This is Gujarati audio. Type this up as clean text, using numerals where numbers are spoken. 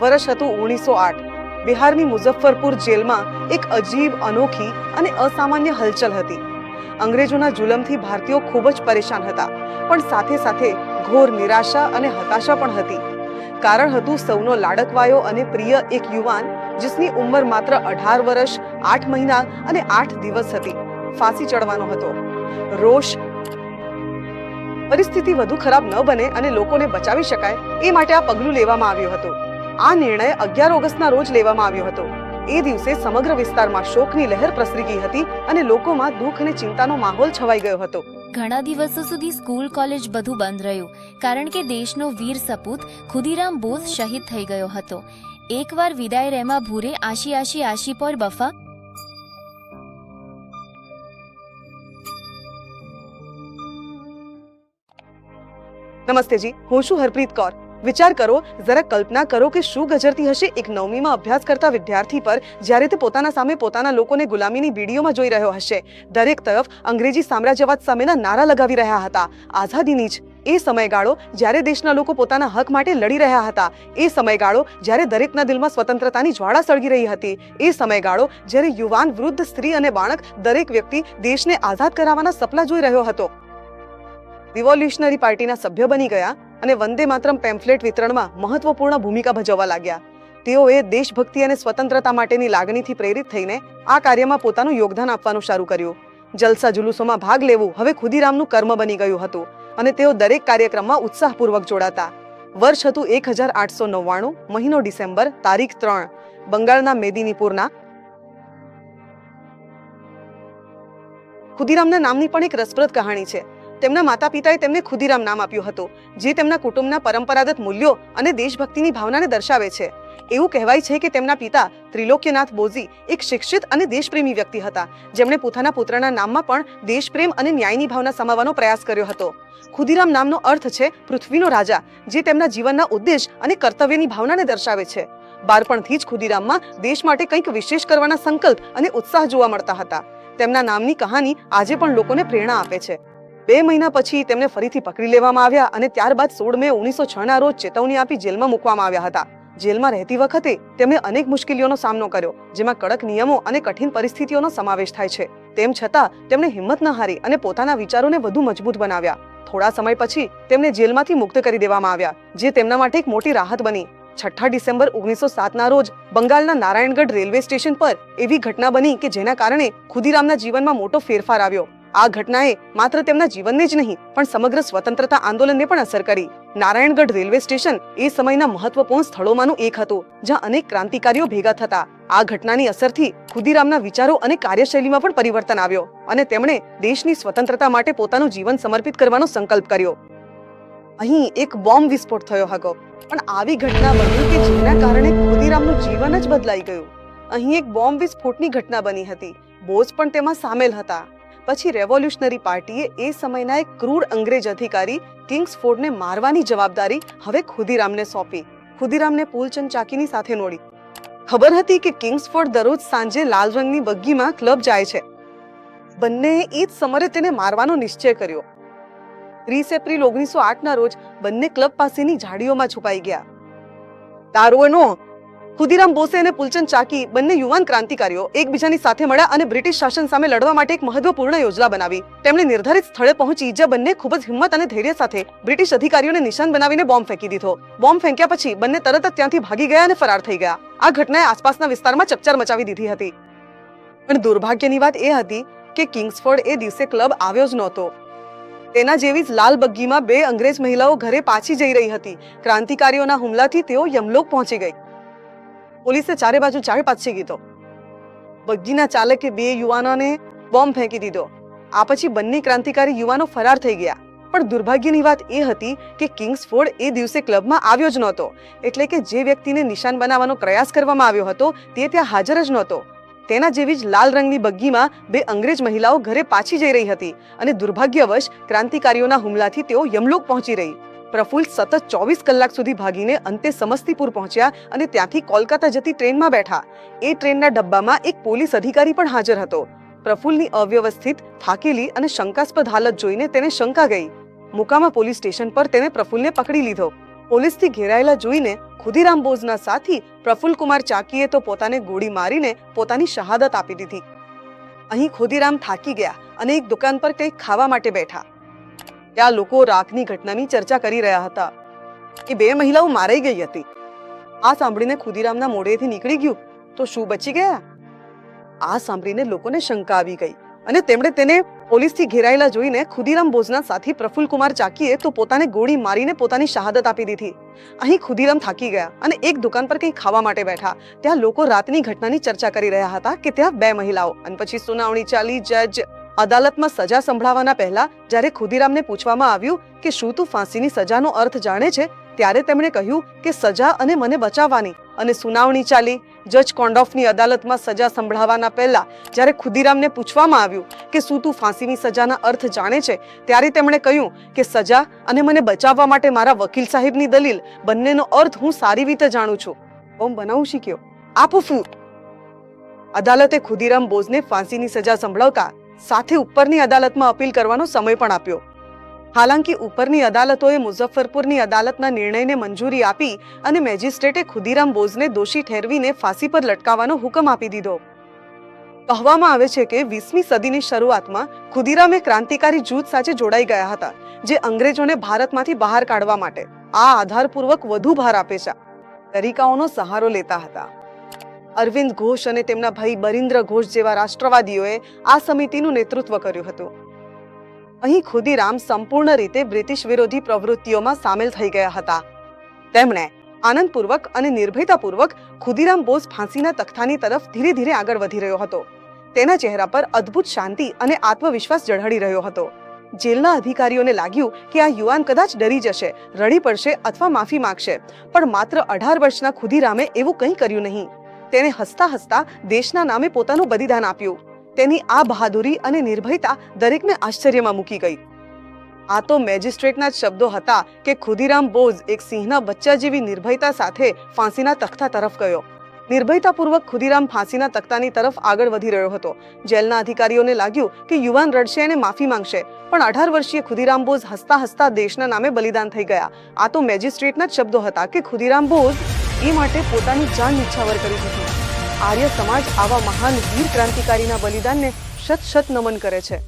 વર્ષ હતું 1908। બિહારની મુઝફ્ફરપુર જેલમાં એક અજીબ, અનોખી અને અસામાન્ય હલચલ હતી। અંગ્રેજોના જુલમથી ભારતીયો ખૂબ જ પરેશાન હતા, પણ સાથે સાથે ઘોર નિરાશા અને હતાશા પણ હતી। કારણ હતું સૌનો લાડકવાયો અને પ્રિય એક યુવાન, जिसની ઉંમર માત્ર 18 વર્ષ 8 મહિના અને 8 દિવસ હતી, ફાંસી ચડવાનો હતો। રોષ પરિસ્થિતિ વધુ ખરાબ ન બને અને લોકોને બચાવી શકાય એ માટે આ પગલું લેવામાં આવ્યું હતું। આ નિર્ણય 11 ઓગસ્ટના રોજ લેવામાં આવ્યો હતો। એ દિવસે સમગ્ર વિસ્તારમાં શોકની લહેર પ્રસરી ગઈ હતી અને લોકોમાં દુઃખ અને ચિંતાનો માહોલ છવાઈ ગયો હતો। ઘણા દિવસો સુધી સ્કૂલ કોલેજ બધું બંધ રહ્યું, કારણ કે દેશનો વીર સપૂત ખુદીરામ બોઝ શહીદ થઈ ગયો હતો। એકવાર વિદાય રહેમા ભૂરે આશી આશી આશી પર બફા। નમસ્તે જી, હું છું હરપ્રીત કૌર। વિચાર કરો, જરા કલ્પના કરો કે શું ગજરતી હશે એક 9મીમાં અભ્યાસ કરતા વિદ્યાર્થી પર જ્યારે તે પોતાના સામે પોતાના લોકોને ગુલામીની બીડીઓમાં જોઈ રહ્યો હશે। દરેક તરફ અંગ્રેજી સામ્રાજ્યવાદ સામેના નારા લગાવી રહ્યા હતા। આઝાદીની જ એ સમયગાળો જ્યારે દેશના લોકો પોતાના હક માટે લડી રહ્યા હતા। એ સમયગાળો જ્યારે દરેકના દિલમાં સ્વતંત્રતાની જ્વાળા સળગી રહી હતી। એ સમયગાળો જ્યારે યુવાન, વૃદ્ધ, સ્ત્રી અને બાળક દરેક વ્યક્તિ દેશને આઝાદ કરાવવાના સપના જોઈ રહ્યો હતો। રિવોલ્યુશનરી પાર્ટીના સભ્ય બની ગયા અને વંદે માતરમ પેમ્ફલેટ વિતરણમાં મહત્વપૂર્ણ ભૂમિકા ભજવવા લાગ્યા। તેઓએ દેશભક્તિ અને સ્વતંત્રતા માટેની લાગણીથી પ્રેરિત થઈને આ કાર્યમાં પોતાનું યોગદાન આપવાનું શરૂ કર્યું। જલસા જુલુસોમાં ભાગ લેવું હવે ખુદીરામનું કર્મ બની ગયું હતું અને તેઓ દરેક કાર્યક્રમમાં ઉત્સાહપૂર્વક જોડાતા। વર્ષ હતું 1899, મહિનો ડિસેમ્બર, તારીખ 3। બંગાળના મેદિનીપુરના ખુદીરામના નામની પણ એક રસપ્રદ કહાણી છે। તેમના માતા પિતાએ તેમને ખુદીરામ નામ આપ્યું હતું, જે તેમના કુટુંબના પરંપરાગત મૂલ્યો અને દેશભક્તિની ભાવનાને દર્શાવે છે। એવું કહેવાય છે કે તેમના પિતા ત્રિલોક્યનાથ બોઝી એક શિક્ષિત અને દેશપ્રેમી વ્યક્તિ હતા, જેમણે પોતાના પુત્રના નામમાં પણ દેશપ્રેમ અને ન્યાયની ભાવના સમાવવાનો પ્રયાસ કર્યો હતો। ખુદીરામ નામનો અર્થ છે પૃથ્વીનો રાજા, જે તેમના જીવનના ઉદ્દેશ અને કર્તવ્યની ભાવનાને દર્શાવે છે। બાળપણથી જ ખુદીરામમાં દેશ માટે કંઈક વિશેષ કરવાના સંકલ્પ અને ઉત્સાહ જોવા મળતા હતા। તેમના નામની કહાની આજે પણ લોકોને પ્રેરણા આપે છે। 2 મહિના પછી તેમને ફરીથી પકડી લેવામાં આવ્યા અને ત્યારબાદ 16 મે 1906 ના રોજ ચેતવણી આપી જેલમાં મૂકવામાં આવ્યા હતા। જેલમાં રહેતી વખતે તેમણે અનેક મુશ્કેલીઓનો સામનો કર્યો, જેમાં કડક નિયમો અને કઠિન પરિસ્થિતિઓનો સમાવેશ થાય છે। તેમ છતાં તેમણે હિંમત ન હારી અને પોતાના વિચારોને વધુ મજબૂત બનાવ્યા। થોડા સમય પછી તેમને જેલમાંથી મુક્ત કરી દેવામાં આવ્યા, જે તેમના માટે એક મોટી રાહત બની। 6 ડિસેમ્બર 1907 ના રોજ બંગાળના નારાયણગઢ રેલવે સ્ટેશન પર એવી ઘટના બની કે જેના કારણે ખુદીરામના જીવનમાં મોટો ફેરફાર આવ્યો। આ ઘટનાએ માત્ર તેમના જીવનને જ નહીં પણ સમગ્ર સ્વતંત્રતા આંદોલનને પણ અસર કરી। નારાયણગઢ રેલવે સ્ટેશન એ સમયના મહત્વપૂર્ણ સ્થળોમાંનું એક હતું, જ્યાં અનેક ક્રાંતિકારીઓ ભેગા થતા। આ ઘટનાની અસરથી ખુદીરામના વિચારો અને કાર્યશૈલીમાં પણ પરિવર્તન આવ્યો અને તેમણે દેશની સ્વતંત્રતા માટે પોતાનું જીવન સમર્પિત કરવાનો સંકલ્પ કર્યો। અહીં એક બોમ્બ વિસ્ફોટ થયો હતો, પણ આવી ઘટના બની કે જેના કારણે ખુદીરામનું જીવન જ બદલાઈ ગયું। અહીં એક બોમ્બ વિસ્ફોટની ઘટના બની હતી, બોઝ પણ તેમાં સામેલ હતા। પછી રેવોલ્યુશનરી પાર્ટીએ એ સમયના એક ક્રૂર અંગ્રેજ અધિકારી કિંગ્સફોર્ડને મારવાની જવાબદારી હવે ખુદીરામને સોંપી। ખુદીરામને ફૂલચંદ ચાકીની સાથે નોડી। ખબર હતી કે કિંગ્સફોર્ડ દરરોજ સાંજે લાલ રંગની બગ્ગીમાં ક્લબ જાય છે। બંનેએ એ જ સમયે તેને મારવાનો નિશ્ચય કર્યો। 30 એપ્રિલ 1908 ના રોજ બંને ક્લબ પાસેની ઝાડીઓમાં છુપાઈ ગયા। દારૂનો ખુદીરામ બોઝે અને ફૂલચંદ ચાકી બંને યુવાન ક્રાંતિકારીઓ એકબીજાની સાથે મળ્યા અને બ્રિટિશ શાસન સામે લડવા માટે એક મહત્વપૂર્ણ યોજના બનાવી। તેમણે નિર્ધારિત સ્થળે પહોંચી જ્યાં બંને ખૂબ જ હિંમત અને ધૈર્ય સાથે બ્રિટિશ અધિકારીઓને નિશાન બનાવીને બોમ્બ ફેંકી દીધો। બોમ્બ ફેંક્યા પછી બંને તરત જ ત્યાંથી ભાગી ગયા અને ફરાર થઈ ગયા। આ ઘટનાએ આસપાસના વિસ્તારમાં ચકચાર મચાવી દીધી હતી। પણ દુર્ભાગ્યની વાત એ હતી કે કિંગ્સફોર્ડ એ દિવસે ક્લબ આવ્યો જ નહોતો। તેના જેવી જ લાલ બગ્ગીમાં 2 અંગ્રેજ મહિલાઓ ઘરે પાછી જઈ રહી હતી। ક્રાંતિકારીઓના હુમલાથી તેઓ યમલોક પહોંચી ગઈ। પોલીસે ચારે બાજુ ચાળ પાછી કીધો। બગ્ગીના ચાલકે 2 યુવાનોને બોમ્બ ફેંકી દીધો। આ પછી બંને ક્રાંતિકારી યુવાનો ફરાર થઈ ગયા। પણ દુર્ભાગ્યની વાત એ હતી કે કિંગ્સફોર્ડ એ દિવસે ક્લબમાં આવ્યો જ નહોતો, એટલે કે જે વ્યક્તિને નિશાન બનાવવાનો પ્રયાસ કરવામાં આવ્યો હતો તે ત્યાં હાજર જ નહોતો। તેના જેવી જ લાલ રંગની બગ્ગીમાં 2 અંગ્રેજ મહિલાઓ ઘરે પાછી જઈ રહી હતી અને દુર્ભાગ્યવશ ક્રાંતિકારીઓના હુમલાથી તેઓ યમલોક પહોંચી રહી। પ્રફુલ્લ સતત 24 કલાક સુધી ભાગીને અંતે સમસ્તીપુર પહોંચ્યા અને ત્યાંથી કોલકાતા જતી ટ્રેનમાં બેઠા। એ ટ્રેનના ડબ્બામાં એક પોલીસ અધિકારી પણ હાજર હતો। પ્રફુલ્લની અવ્યવસ્થિત, થાકેલી અને શંકાસ્પદ હાલત જોઈને તેને શંકા ગઈ। મુકામા પોલીસ સ્ટેશન પર તેને પ્રફુલ્લને પકડી લીધો। પોલીસથી ઘેરાયેલા જોઈને ખુદીરામ બોઝના સાથી પ્રફુલ્લકુમાર ચાકીએ તો પોતાને ગોળી મારીને પોતાની શહાદત આપી દીધી. અહીં ખુદીરામ થાકી ગયા અને એક દુકાન પર કંઈક ખાવા માટે બેઠા. ત્યાં લોકો રાખની ઘટનાની ચર્ચા કરી રહ્યા હતા કે 2 મહિલાઓ મારાઈ ગઈ હતી. આ સાંભળીને ખુદીરામના મોઢેથી નીકળી ગયું, તો શું બચી ગયા? આ સાંભળીને લોકોને શંકા આવી ગઈ અને તેમણે તેને પોલીસથી ઘેરાયેલા જોઈને ખુદીરામ બોઝના સાથી પ્રફુલ્લકુમાર ચાકીએ તો પોતાને ગોળી મારીને પોતાની શહાદત આપી દીધી. અહીં ખુદીરામ થાકી ગયા અને એક દુકાન પર કંઈક ખાવા માટે બેઠા. ત્યાં લોકો રાતની ઘટનાની ચર્ચા કરી રહ્યા હતા કે ત્યાં 2 મહિલાઓ અને પછી સુનાવણી ચાલી. જજ અદાલતમાં સજા સંભળાવવાના પહેલા જ્યારે ખુદીરામને પૂછવામાં આવ્યું કે શું તું ફાંસીની સજાનો અર્થ જાણે છે, ત્યારે તેમણે કહ્યું કે સજા અને મને બચાવવાની. અને સુનાવણી ચાલી. જજ કોન્ડોફની અદાલતમાં સજા સંભળાવવાના પહેલા જ્યારે ખુદીરામને પૂછવામાં આવ્યું કે શું તું ફાંસીની સજાના અર્થ જાણે છે, ત્યારે તેમણે કહ્યું કે સજા અને મને બચાવવા માટે મારા વકીલ સાહેબની દલીલ બંનેનો અર્થ હું સારી રીતે જાણું છું. બોમ્બ બનાવું શીખ્યો. આપો ફૂ. અદાલતે ખુદીરામ બોઝને ફાંસીની સજા સંભળાવતા સાથે ઉપરની અદાલતમાં અપીલ કરવાનો સમય પણ આપ્યો. હાલાંકિ ઉપરની અદાલતોએ મુઝફ્ફરપુરની અદાલતના નિર્ણયને મંજૂરી આપી અને મેજિસ્ટ્રેટે ખુદીરામ બોઝને દોષી ઠેરવીને ફાંસી પર લટકાવવાનો હુકમ આપી દીધો. કહેવામાં આવે છે કે 20મી સદીની શરૂઆતમાં ખુદીરામ એક ક્રાંતિકારી જૂથ સાથે જોડાઈ ગયા હતા જે અંગ્રેજોને ભારતમાંથી બહાર કાઢવા માટે આ આધારપૂર્વક વધુ ભાર આપે છે તરીકાઓનો સહારો લેતા હતા. અરવિંદ ઘોષ અને તેમના ભાઈ બરિન્દ્ર ઘોષ જેવા રાષ્ટ્રવાદીઓએ આ સમિતિનું નેતૃત્વ કર્યું હતું. અહીં ખુદીરામ સંપૂર્ણ રીતે બ્રિટિશ વિરોધી પ્રવૃત્તિઓમાં સામેલ થઈ ગયા હતા. તેમણે આનંદપૂર્વક અને નિર્ભયતાપૂર્વક ખુદીરામ બોઝ ફાંસીના તખ્તાની તરફ ધીરે ધીરે આગળ વધી રહ્યો હતો. તેના ચહેરા પર અદ્ભુત શાંતિ અને આત્મવિશ્વાસ ઝળહળી રહ્યો હતો. જેલના અધિકારીઓને લાગ્યું કે આ યુવાન કદાચ ડરી જશે, રડી પડશે અથવા માફી માંગશે, પણ માત્ર 18 વર્ષના ખુદીરામે એવું કંઈ કર્યું નહીં. તેણે હસતા હસતા દેશના નામે પોતાનું બલિદાન આપ્યું. તેની આ બહાદુરી અને નિર્ભયતા દરેકને આશ્ચર્યમાં મૂકી ગઈ. આ તો મેજિસ્ટ્રેટના જ શબ્દો હતા કે ખુદીરામ બોઝ એક સિંહના બચ્ચા જેવી નિર્ભયતા સાથે ફાંસીના તખ્તા તરફ ગયો. નિર્ભયતાપૂર્વક ખુદીરામ ફાંસીના તખ્તાની તરફ આગળ વધી રહ્યો હતો. જેલના અધિકારીઓને લાગ્યું કે યુવાન રડશે અને માફી માંગશે, પણ 18 વર્ષીય ખુદીરામ બોઝ હસતા હસતા દેશના નામે બલિદાન થઈ ગયા. આ તો મેજિસ્ટ્રેટના જ શબ્દો હતા કે ખુદીરામ બોઝ એ માટે પોતાની જાન નિછાવર કરી દીધી. આર્ય સમાજ આવા મહાન વીર ક્રાંતિકારીના બલિદાનને શત શત નમન કરે છે.